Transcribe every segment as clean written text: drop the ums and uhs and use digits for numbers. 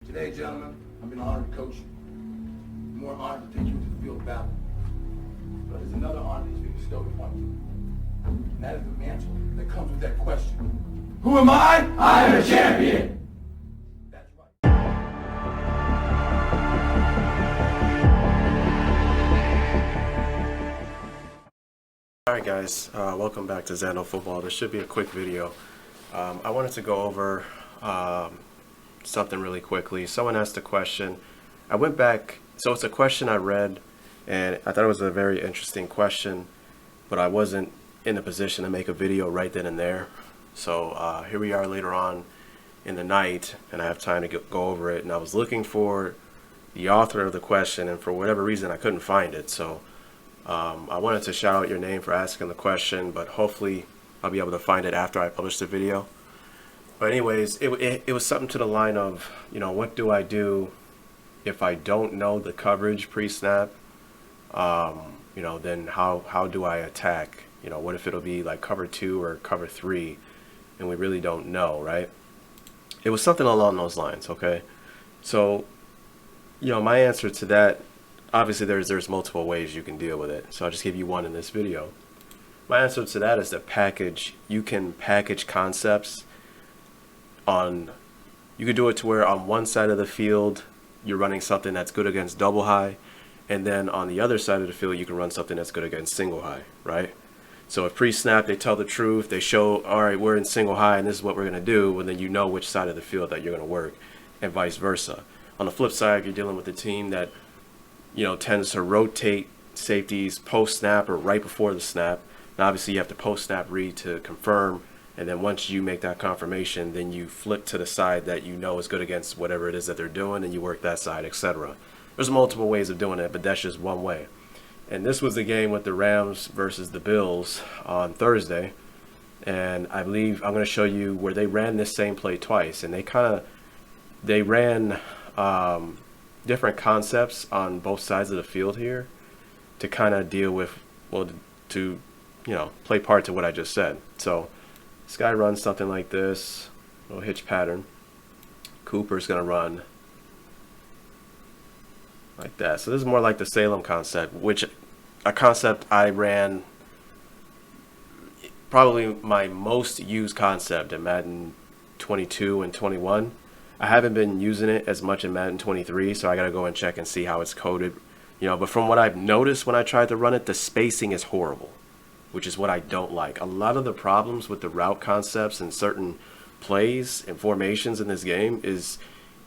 Today, gentlemen, I've been honored to coach you. More honored to take you into the field of battle. But there's another honor that's been bestowed upon you. And that is the mantle that comes with that question. Who am I? I am a champion! That's right. Alright guys, welcome back to Zano Football. This should be a quick video. I wanted to go over something really quickly. Someone asked a question. I went back, so it's a question I read and I thought it was a very interesting question, but I wasn't in a position to make a video right then and there. So here we are later on in the night and I have time to go over it, and I was looking for the author of the question and for whatever reason I couldn't find it. So I wanted to shout out your name for asking the question, but hopefully I'll be able to find it after I publish the video. But anyways, it was something to the line of, you know, what do I do if I don't know the coverage pre-snap? You know, then how do I attack? You know, what if it'll be like cover 2 or cover 3 and we really don't know, right? It was something along those lines, okay? So, you know, my answer to that, obviously there's multiple ways you can deal with it, so I'll just give you one in this video. My answer to that is that you can package concepts on, you could do it to where on one side of the field you're running something that's good against double high, and then on the other side of the field you can run something that's good against single high, right? So if pre-snap they tell the truth, they show, all right, we're in single high and this is what we're going to do, and then you know which side of the field that you're going to work, and vice versa. On the flip side, if you're dealing with a team that, you know, tends to rotate safeties post-snap or right before the snap, and obviously you have to post-snap read to confirm, and then once you make that confirmation, then you flip to the side that you know is good against whatever it is that they're doing, and you work that side, etc. There's multiple ways of doing it, but that's just one way. And this was the game with the Rams versus the Bills on Thursday, and I believe I'm going to show you where they ran this same play twice, and they ran different concepts on both sides of the field here to kind of deal with, well, to, you know, play part to what I just said. So this guy runs something like this, little hitch pattern. Cooper's going to run like that. So this is more like the Salem concept, which a concept I ran, probably my most used concept in Madden 22 and 21. I haven't been using it as much in Madden 23, so I gotta go and check and see how it's coded, you know. But from what I've noticed when I tried to run it, the spacing is horrible, which is what I don't like. A lot of the problems with the route concepts and certain plays and formations in this game is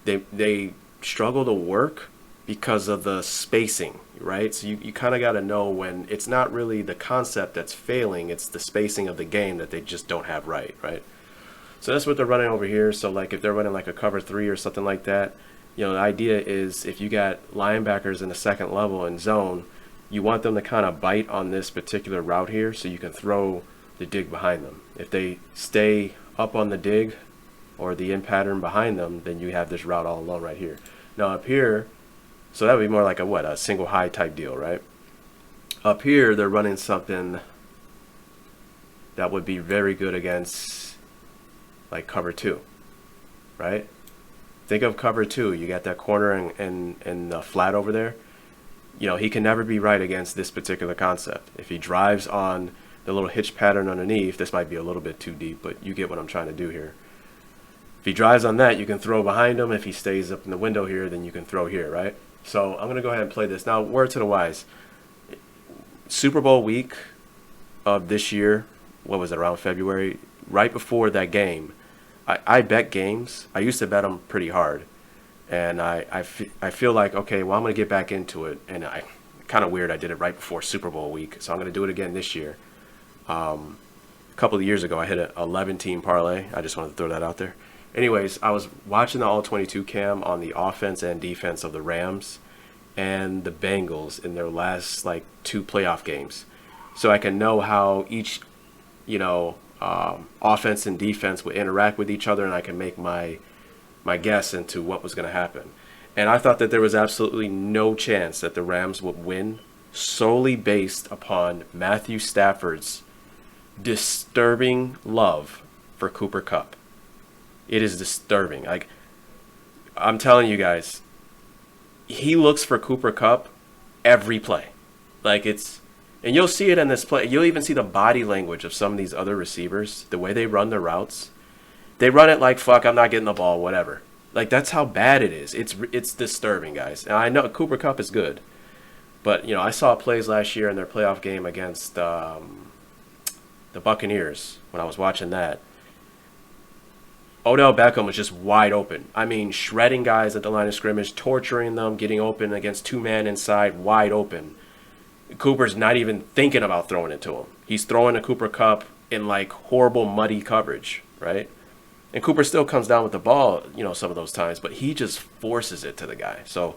they struggle to work because of the spacing, right? So you kind of got to know when it's not really the concept that's failing, it's the spacing of the game that they just don't have right? So that's what they're running over here. So like if they're running like a cover 3 or something like that, you know, the idea is if you got linebackers in the second level in zone, you want them to kind of bite on this particular route here so you can throw the dig behind them. If they stay up on the dig or the in pattern behind them, then you have this route all alone right here. Now up here, so that would be more like a single high type deal, right? Up here, they're running something that would be very good against like cover 2, right? Think of cover 2. You got that corner and the flat over there. You know, he can never be right against this particular concept. If he drives on the little hitch pattern underneath, this might be a little bit too deep, but you get what I'm trying to do here. If he drives on that, you can throw behind him. If he stays up in the window here, then you can throw here, right? So I'm going to go ahead and play this. Now, word to the wise, Super Bowl week of this year, what was it, around February, right before that game, I bet games. I used to bet them pretty hard. And I feel like, okay, well, I'm going to get back into it. And kind of weird, I did it right before Super Bowl week. So I'm going to do it again this year. A couple of years ago, I hit an 11-team parlay. I just wanted to throw that out there. Anyways, I was watching the All-22 cam on the offense and defense of the Rams and the Bengals in their last, like, 2 playoff games. So I can know how each, you know, offense and defense would interact with each other, and I can make my guess into what was going to happen. And I thought that there was absolutely no chance that the Rams would win solely based upon Matthew Stafford's disturbing love for Cooper Kupp. It is disturbing. Like, I'm telling you guys, he looks for Cooper Kupp every play. Like and you'll see it in this play. You'll even see the body language of some of these other receivers, the way they run their routes. They run it like, fuck, I'm not getting the ball, whatever. Like, that's how bad it is. It's disturbing, guys. And I know Cooper Kupp is good. But, I saw plays last year in their playoff game against the Buccaneers when I was watching that. Odell Beckham was just wide open. I mean, shredding guys at the line of scrimmage, torturing them, getting open against two men inside, wide open. Cooper's not even thinking about throwing it to him. He's throwing to Cooper Kupp in like horrible, muddy coverage, right? And Cooper still comes down with the ball, some of those times, but he just forces it to the guy. So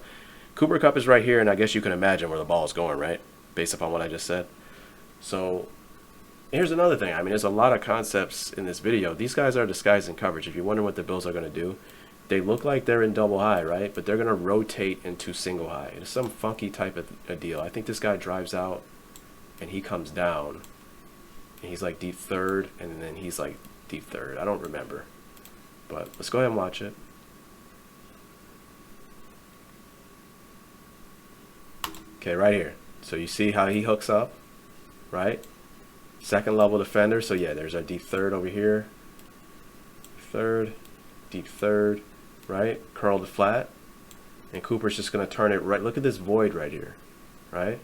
Cooper Kupp is right here, and I guess you can imagine where the ball is going, right? Based upon what I just said. So here's another thing. I mean, there's a lot of concepts in this video. These guys are disguised in coverage. If you're wondering what the Bills are going to do, they look like they're in double high, right? But they're going to rotate into single high. It's some funky type of a deal. I think this guy drives out, and he comes down, and he's like deep third, and then he's like deep third. I don't remember. But let's go ahead and watch it. Okay, right here. So you see how he hooks up, right? Second level defender. So yeah, there's our deep third over here. Third, deep third, right? Curl to flat. And Cooper's just going to turn it right. Look at this void right here, right?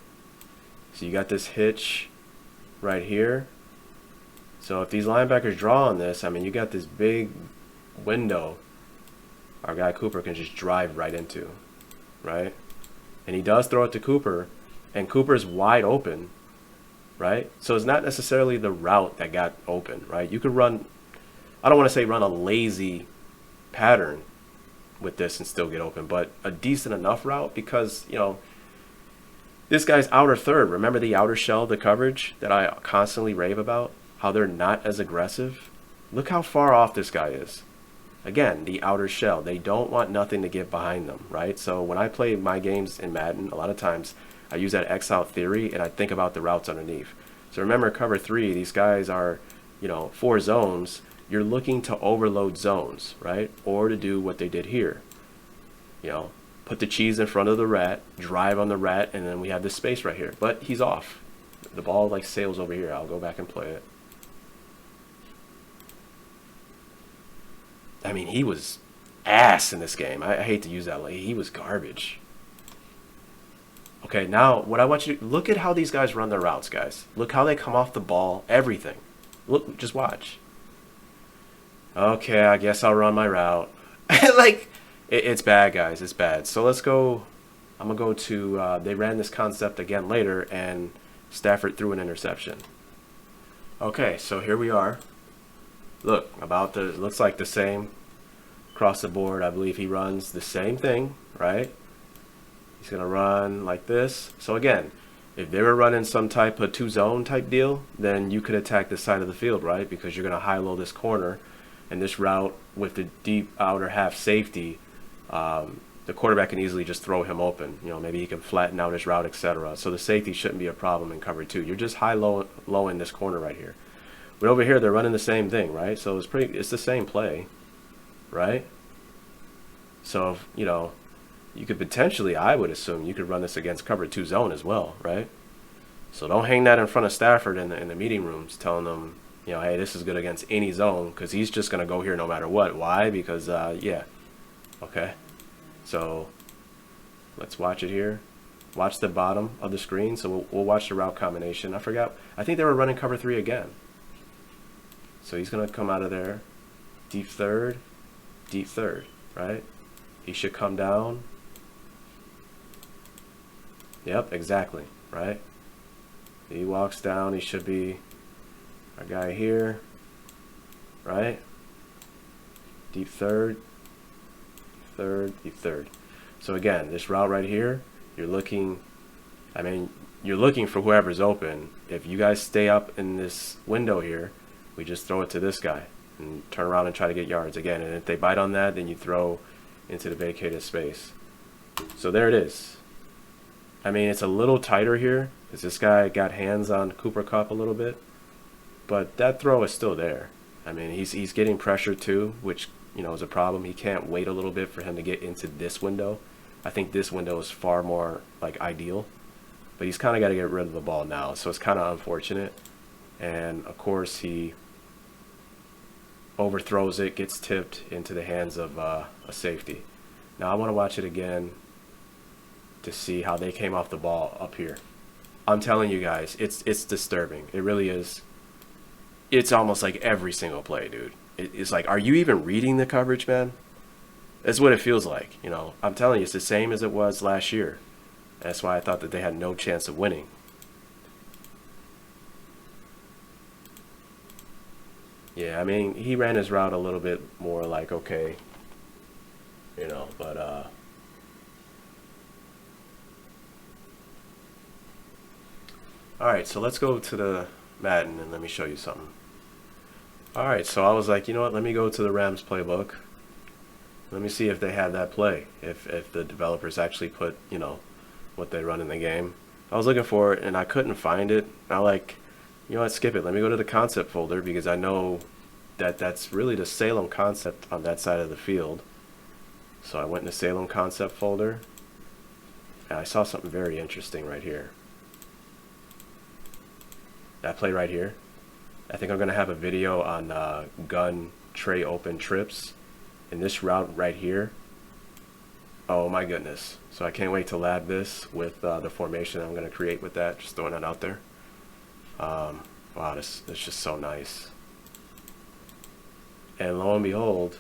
So you got this hitch right here. So if these linebackers draw on this, I mean, you got this big window our guy Cooper can just drive right into, right? And he does throw it to Cooper, and Cooper's wide open, right? So it's not necessarily the route that got open, right? You could run, I don't want to say run a lazy pattern with this and still get open, but a decent enough route because, this guy's outer third. Remember the outer shell, the coverage that I constantly rave about? How they're not as aggressive? Look how far off this guy is. Again, the outer shell. They don't want nothing to get behind them, right? So when I play my games in Madden, a lot of times I use that X-out theory and I think about the routes underneath. So remember, cover 3, these guys are, 4 zones. You're looking to overload zones, right? Or to do what they did here. Put the cheese in front of the rat, drive on the rat, and then we have this space right here. But he's off. The ball like sails over here. I'll go back and play it. I mean, he was ass in this game. I hate to use that. He was garbage. Okay, now what I want you to look at how these guys run their routes, guys. Look how they come off the ball, everything. Look, just watch. Okay, I guess I'll run my route. It's bad, guys. It's bad. So let's go. I'm going to go to, they ran this concept again later, and Stafford threw an interception. Okay, so here we are. Look, it looks like the same across the board. I believe he runs the same thing, right? He's going to run like this. So again, if they were running some type of 2-zone type deal, then you could attack this side of the field, right? Because you're going to high-low this corner, and this route with the deep outer half safety, the quarterback can easily just throw him open. Maybe he can flatten out his route, etc. So the safety shouldn't be a problem in cover 2. You're just high-low in this corner right here. But over here, they're running the same thing, right? So it's the same play, right? So, you could potentially, I would assume, you could run this against cover 2 zone as well, right? So don't hang that in front of Stafford in the meeting rooms, telling them, hey, this is good against any zone, because he's just going to go here no matter what. Why? Because, yeah. Okay. So let's watch it here. Watch the bottom of the screen. So we'll watch the route combination. I forgot. I think they were running cover 3 again. So he's going to come out of there. Deep third, right? He should come down. Yep, exactly, right? He walks down. He should be our guy here, right? Deep third, deep third. So again, this route right here, you're looking for whoever's open. If you guys stay up in this window here, we just throw it to this guy and turn around and try to get yards again. And if they bite on that, then you throw into the vacated space. So there it is. I mean, it's a little tighter here because this guy got hands on Cooper Kupp a little bit, but that throw is still there. I mean, he's getting pressure too, which is a problem. He can't wait a little bit for him to get into this window. I think this window is far more like ideal, but he's kind of got to get rid of the ball now, so it's kind of unfortunate. And of course he overthrows it, gets tipped into the hands of a safety. Now I want to watch it again to see how they came off the ball up here. I'm telling you guys, it's disturbing. It really is. It's almost like every single play, dude. It's like, are you even reading the coverage, man? That's what it feels like. I'm telling you, it's the same as it was last year. That's why I thought that they had no chance of winning. Yeah, I mean, he ran his route a little bit more like, okay, but all right, so let's go to the Madden and let me show you something. All right, so I was like, you know what, let me go to the Rams playbook. Let me see if they have that play, if the developers actually put, what they run in the game. I was looking for it and I couldn't find it. I like, you know what, skip it. Let me go to the concept folder because I know that that's really the Salem concept on that side of the field. So I went in the Salem concept folder and I saw something very interesting right here. That play right here. I think I'm going to have a video on gun tray open trips. And this route right here. Oh my goodness. So I can't wait to lab this with the formation I'm going to create with that. Just throwing it out there. Wow, this is just so nice. And lo and behold,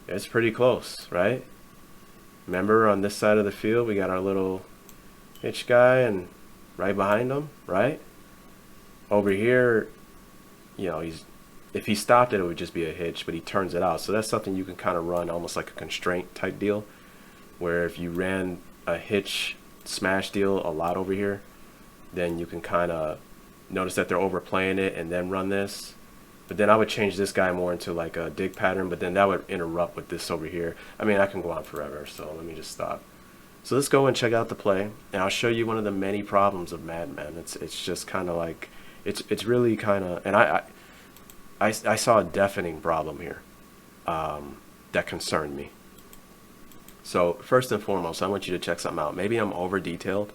it's pretty close, right? Remember on this side of the field, we got our little hitch guy and right behind him, right? Over here, if he stopped it, it would just be a hitch, but he turns it out. So that's something you can kind of run almost like a constraint type deal, where if you ran a hitch smash deal a lot over here, then you can kind of notice that they're overplaying it and then run this. But then I would change this guy more into like a dig pattern, but then that would interrupt with this over here. I mean, I can go on forever, so let me just stop. So let's go and check out the play, and I'll show you one of the many problems of Madden, man. It's just kind of like, it's really kind of, and I saw a deafening problem here that concerned me. So first and foremost, I want you to check something out. Maybe I'm over detailed,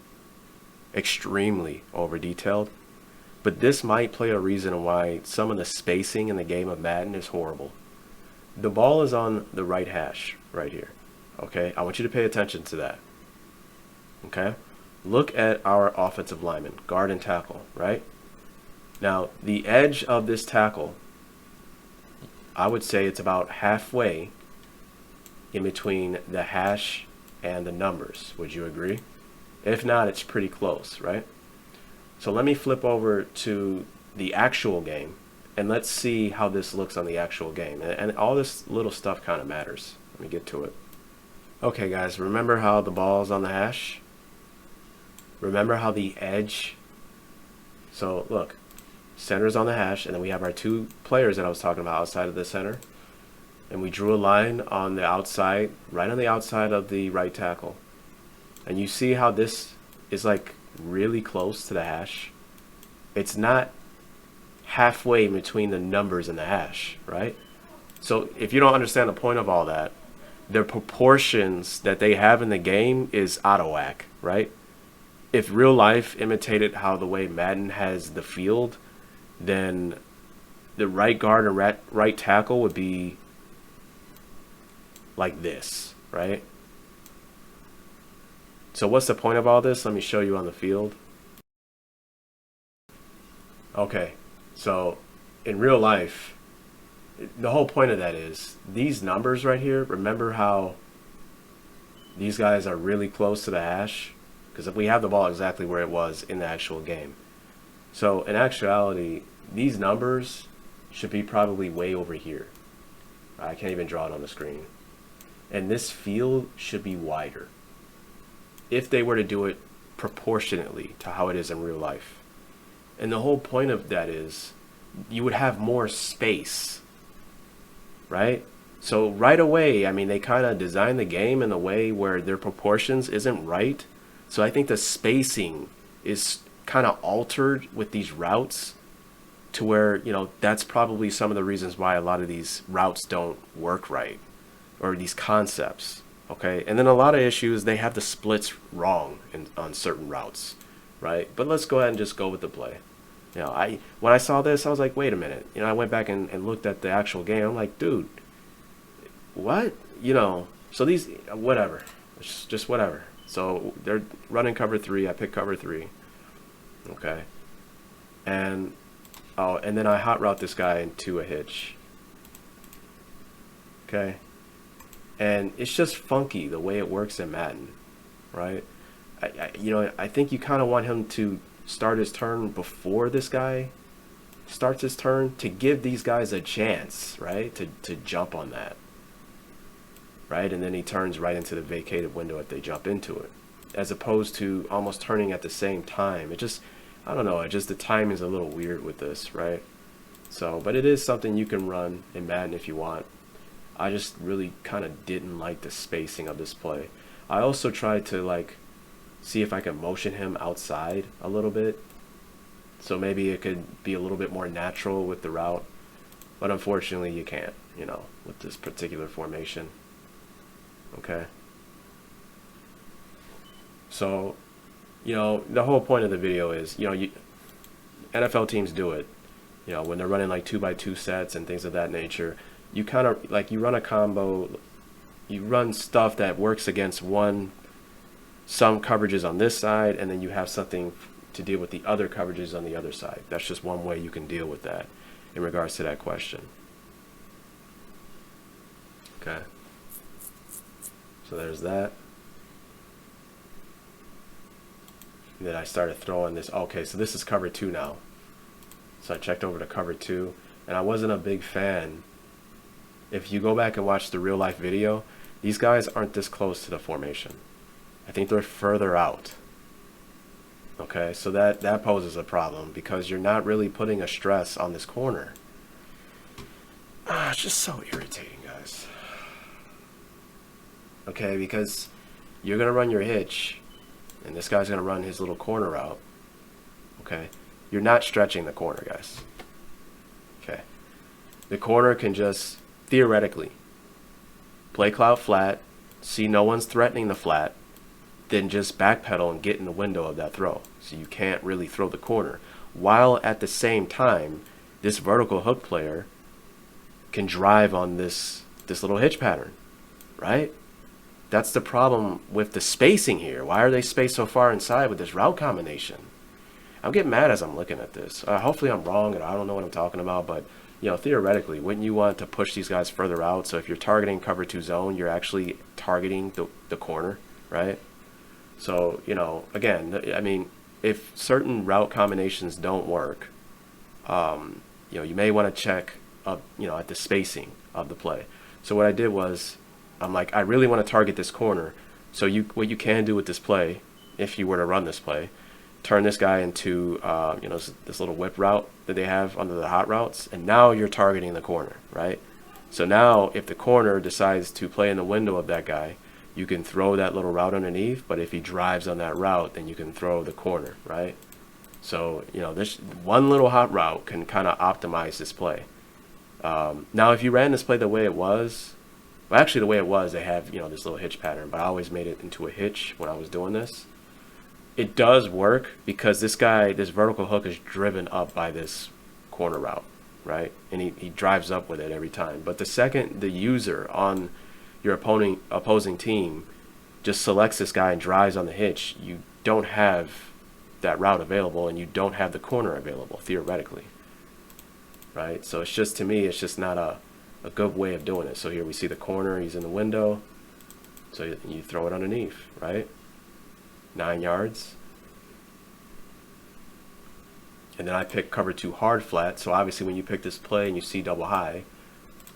extremely over detailed, but this might play a reason why some of the spacing in the game of Madden is horrible. The ball is on the right hash right here. Okay, I want you to pay attention to that. Okay, look at our offensive lineman, guard and tackle, right? Now the edge of this tackle, I would say it's about halfway in between the hash and the numbers. Would you agree? If not, it's pretty close, right? So let me flip over to the actual game and let's see how this looks on the actual game. And all this little stuff kind of matters. Let me get to it. Okay guys, remember how the ball's on the hash? Remember how the edge, so look, center's on the hash, and then we have our two players that I was talking about outside of the center, and we drew a line on the outside, right on the outside of the right tackle. And you see how this is like really close to the hash. It's not halfway between the numbers and the hash, right? So if you don't understand the point of all that, the proportions that they have in the game is out of whack, right? If real life imitated how the way Madden has the field, then the right guard and right tackle would be like this, right? So what's the point of all this? Let me show you on the field. Okay, so in real life, the whole point of that is these numbers right here, remember how these guys are really close to the hash? Because if we have the ball exactly where it was in the actual game. So in actuality, these numbers should be probably way over here. I can't even draw it on the screen. And this field should be wider if they were to do it proportionately to how it is in real life. And the whole point of that is you would have more space, right? So right away, I mean, they kind of designed the game in a way where their proportions isn't right. So I think the spacing is kind of altered with these routes. to where, that's probably some of the reasons why a lot of these routes don't work right, or these concepts. Okay, and then a lot of issues, they have the splits wrong on certain routes, right? But let's go ahead and just go with the play. When I saw this, I was like, wait a minute. I went back and looked at the actual game. I'm like, dude, what? So these, whatever. It's just whatever. So they're running cover 3. I picked cover 3. Okay. And then I hot route this guy into a hitch. Okay. And it's just funky the way it works in Madden, right? I think you kind of want him to start his turn before this guy starts his turn to give these guys a chance, right? To jump on that, right? And then he turns right into the vacated window if they jump into it, as opposed to almost turning at the same time. It just, I don't know, the timing is a little weird with this, right? So, but it is something you can run in Madden if you want. I just really kind of didn't like the spacing of this play. I also tried to see if I could motion him outside a little bit, so maybe it could be a little bit more natural with the route, but unfortunately you can't, with this particular formation. Okay. So, the whole point of the video is, NFL teams do it, when they're running 2x2 sets and things of that nature. You kind of you run a combo, you run stuff that works against some coverages on this side, and then you have something to deal with the other coverages on the other side. That's just one way you can deal with that in regards to that question. Okay. So there's that. And then I started throwing this. Okay, so this is cover 2 now. So I checked over to cover 2, and I wasn't a big fan. If you go back and watch the real life video, these guys aren't this close to the formation. I think they're further out. Okay, so that poses a problem because you're not really putting a stress on this corner. It's just so irritating, guys. Okay, because you're going to run your hitch, and this guy's going to run his little corner route. Okay, you're not stretching the corner, guys. Okay, the corner can just theoretically play cloud flat, see no one's threatening the flat, then just backpedal and get in the window of that throw. So you can't really throw the corner. While at the same time, this vertical hook player can drive on this little hitch pattern, right? That's the problem with the spacing here. Why are they spaced so far inside with this route combination? I'm getting mad as I'm looking at this. Hopefully I'm wrong and I don't know what I'm talking about, but theoretically, wouldn't you want to push these guys further out? So if you're targeting cover 2 zone, you're actually targeting the corner, right? So, again, I mean, if certain route combinations don't work, you may want to check up, at the spacing of the play. So what I did was, I'm like, I really want to target this corner. So what you can do with this play, if you were to run this play, turn this guy into, this little whip route that they have under the hot routes, and now you're targeting the corner, right? So now if the corner decides to play in the window of that guy, you can throw that little route underneath, but if he drives on that route, then you can throw the corner, right? So, this one little hot route can kind of optimize this play. Now, if you ran this play the way it was, well, actually the way it was, they have, this little hitch pattern, but I always made it into a hitch when I was doing this. It does work because this vertical hook is driven up by this corner route, right? And he drives up with it every time. But the second the user on your opposing team just selects this guy and drives on the hitch, you don't have that route available and you don't have the corner available, theoretically, right? So it's just, to me, it's just not a good way of doing it. So here we see the corner, he's in the window, so you throw it underneath, right? 9 yards. And then I pick cover 2 hard flat. So obviously when you pick this play and you see double high,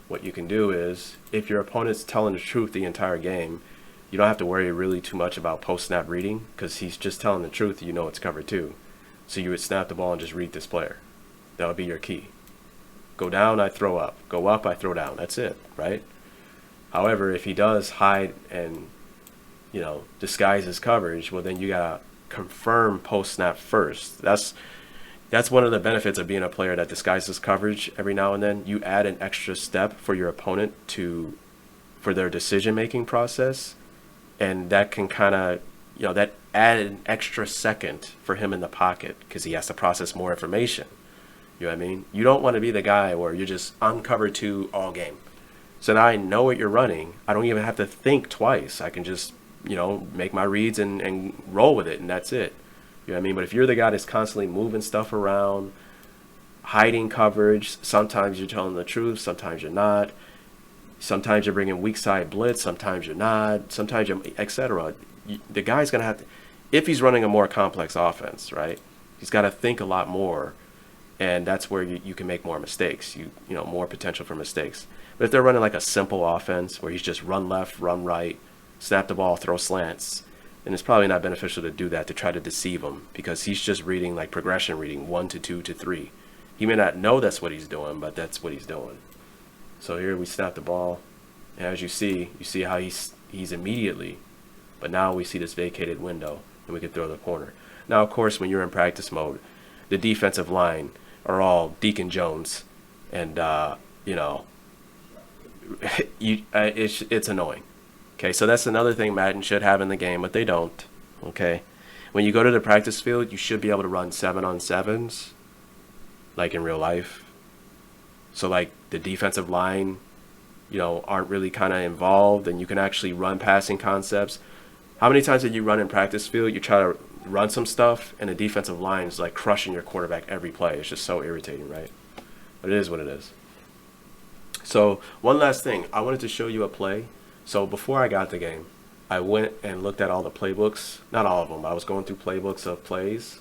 what you can do is, if your opponent's telling the truth the entire game, you don't have to worry really too much about post-snap reading, because he's just telling the truth, it's cover 2. So you would snap the ball and just read this player. That would be your key. Go down, I throw up. Go up, I throw down. That's it, right? However, if he does hide and disguise his coverage, well, then you gotta confirm post snap first. That's one of the benefits of being a player that disguises coverage every now and then. You add an extra step for your opponent for their decision making process, and that can kind of, that add an extra second for him in the pocket because he has to process more information. You know what I mean? You don't want to be the guy where you're just on cover two all game. So now I know what you're running. I don't even have to think twice. I can just, make my reads and roll with it, and that's it. You know what I mean? But if you're the guy that's constantly moving stuff around, hiding coverage, sometimes you're telling the truth, sometimes you're not. Sometimes you're bringing weak side blitz, sometimes you're not. Sometimes you're, etc. The guy's going to have to, if he's running a more complex offense, right? He's got to think a lot more, and that's where you can make more mistakes. More potential for mistakes. But if they're running like a simple offense where he's just run left, run right, snap the ball, throw slants, then it's probably not beneficial to do that to try to deceive him because he's just reading like progression reading 1 to 2 to 3. He may not know that's what he's doing, but that's what he's doing. So here we snap the ball, and as you see how he's immediately, but now we see this vacated window, and we can throw the corner. Now, of course, when you're in practice mode, the defensive line are all Deacon Jones, and it's annoying. Okay, so that's another thing Madden should have in the game, but they don't. Okay, when you go to the practice field, you should be able to run 7-on-7s, like in real life. So like the defensive line, aren't really kind of involved, and you can actually run passing concepts. How many times did you run in practice field? You try to run some stuff, and the defensive line is like crushing your quarterback every play. It's just so irritating, right? But it is what it is. So one last thing, I wanted to show you a play. So before I got the game, I went and looked at all the playbooks. Not all of them. I was going through playbooks of plays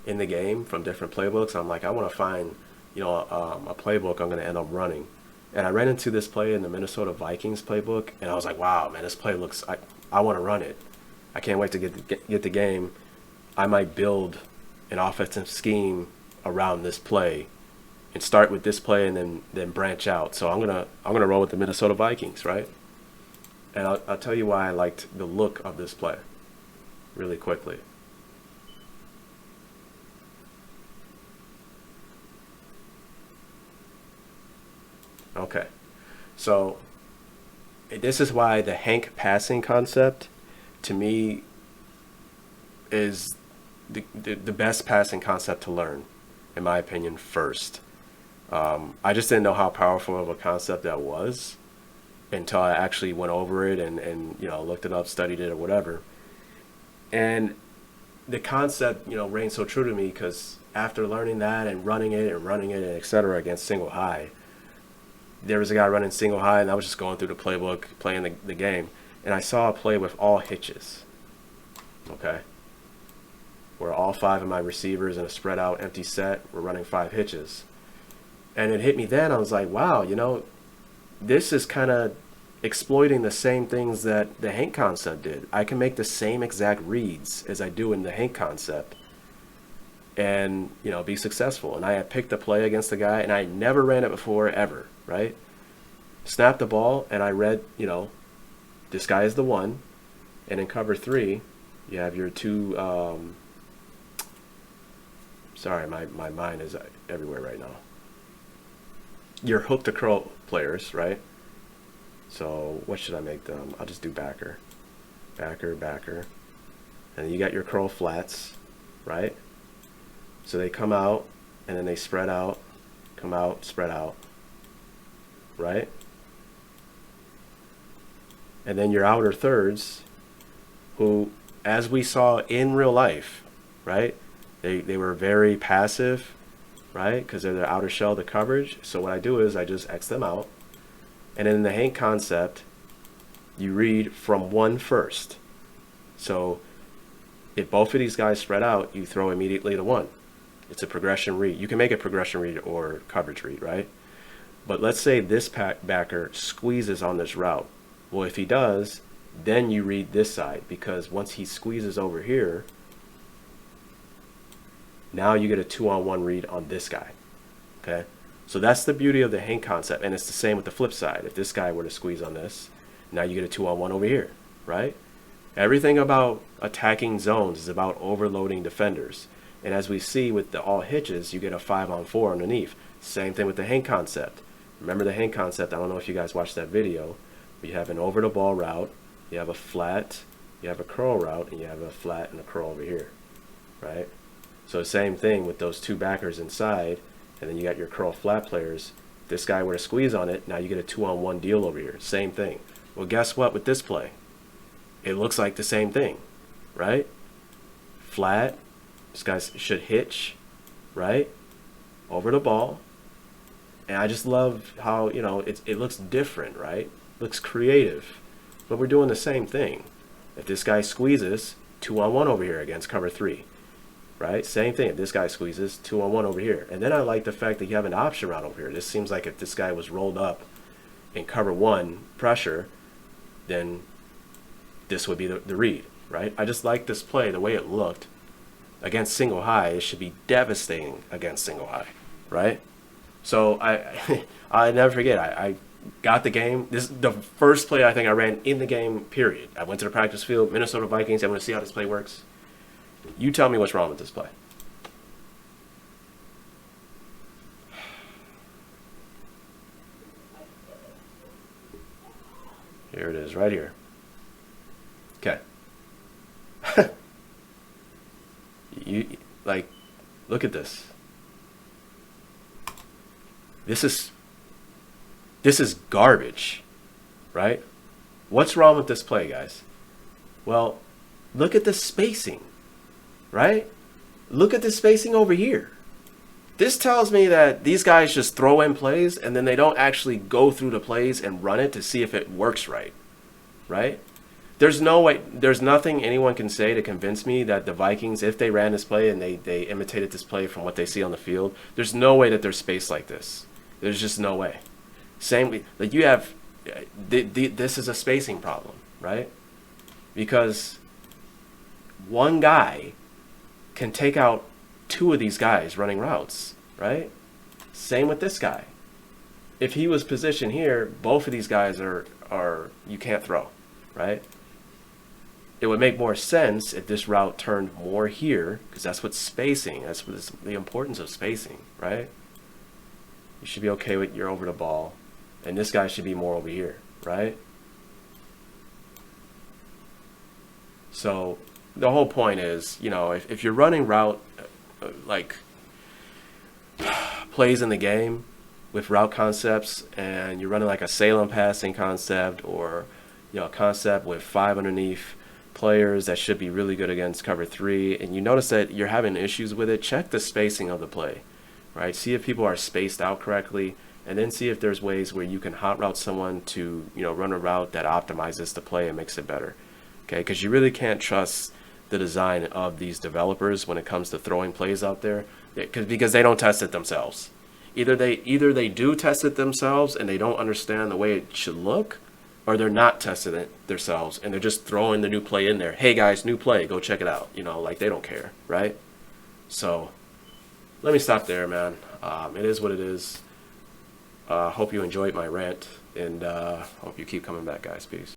in the game from different playbooks. I'm like, I want to find, a playbook I'm going to end up running. And I ran into this play in the Minnesota Vikings playbook, and I was like, wow, man, this play looks, I want to run it. I can't wait to get the game. I might build an offensive scheme around this play and start with this play and then branch out. So I'm gonna roll with the Minnesota Vikings, right? And I'll tell you why I liked the look of this play really quickly. Okay, so this is why the Hank passing concept to me is the best passing concept to learn, in my opinion, first. I just didn't know how powerful of a concept that was until I actually went over it and looked it up, studied it, or whatever. And the concept, reigned so true to me because after learning that and running it and et cetera against single high, there was a guy running single high, and I was just going through the playbook, playing the game, and I saw a play with all hitches, okay, where all 5 of my receivers in a spread out empty set were running 5 hitches. And it hit me then. I was like, wow, this is kind of exploiting the same things that the Hank concept did. I can make the same exact reads as I do in the Hank concept and, be successful. And I had picked a play against the guy, and I never ran it before, ever, right? Snapped the ball, and I read, this guy is the one. And in cover 3, you have your 2, sorry, my mind is everywhere right now. Your hook to curl players, right? So what should I make them? I'll just do backer. Backer. And you got your curl flats, right? So they come out, and then they spread out, come out, spread out, right? And then your outer thirds, who, as we saw in real life, right? They were very passive, right? Because they're the outer shell of the coverage. So what I do is I just X them out. And in the Hank concept, you read from 1 first. So if both of these guys spread out, you throw immediately to 1. It's a progression read. You can make a progression read or coverage read, right? But let's say this backer squeezes on this route. Well, if he does, then you read this side, because once he squeezes over here, now you get a 2-on-1 read on this guy, okay? So that's the beauty of the Hank concept, and it's the same with the flip side. If this guy were to squeeze on this, now you get a 2-on-1 over here, right? Everything about attacking zones is about overloading defenders. And as we see with the all hitches, you get a 5-on-4 underneath. Same thing with the hang concept. Remember the hang concept? I don't know if you guys watched that video. You have an over the ball route, you have a flat, you have a curl route, and you have a flat and a curl over here, right? So same thing with those two backers inside, and then you got your curl flat players. This guy were to squeeze on it, now you get a 2-on-1 deal over here. Same thing. Well, guess what with this play? It looks like the same thing, right? Flat, this guy should hitch, right? Over the ball. And I just love how, you know, it looks different, right? Looks creative. But we're doing the same thing. If this guy squeezes, 2-on-1 over here against cover 3, right? Same thing. If this guy squeezes, 2-on-1 over here. And then I like the fact that you have an option route over here. This seems like if this guy was rolled up in cover 1 pressure, then this would be the read, right? I just like this play, the way it looked. Against single high, it should be devastating against single high, right? So I never forget, I got the game. This is the first play I think I ran in the game, period. I went to the practice field, Minnesota Vikings. I want to see how this play works. You tell me what's wrong with this play. Here it is, right here. Okay. You like, look at this. This is garbage, right? What's wrong with this play, guys? Well, look at the spacing, right? Look at the spacing over here. This tells me that these guys just throw in plays and then they don't actually go through the plays and run it to see if it works right, right? There's no way, there's nothing anyone can say to convince me that the Vikings, if they ran this play and they imitated this play from what they see on the field, there's no way that they're spaced like this. There's just no way. Same, like you have, this is a spacing problem, right? Because one guy can take out two of these guys running routes, right? Same with this guy. If he was positioned here, both of these guys are you can't throw, right? It would make more sense if this route turned more here, because that's what spacing, that's what the importance of spacing, right? You should be okay with your over the ball, and this guy should be more over here, right? So the whole point is, you know, if you're running route, like plays in the game with route concepts, and you're running like a Salem passing concept, or, you know, a concept with 5 underneath players that should be really good against cover 3, and you notice that you're having issues with it, check the spacing of the play, right? See if people are spaced out correctly, and then see if there's ways where you can hot route someone to, you know, run a route that optimizes the play and makes it better, okay? Because you really can't trust the design of these developers when it comes to throwing plays out there, because they don't test it themselves. Either they do test it themselves and they don't understand the way it should look, or they're not testing it themselves and they're just throwing the new play in there. Hey guys, new play, go check it out. You know, like they don't care, right? So let me stop there, man. It is what it is. Hope you enjoyed my rant, and hope you keep coming back, guys. Peace.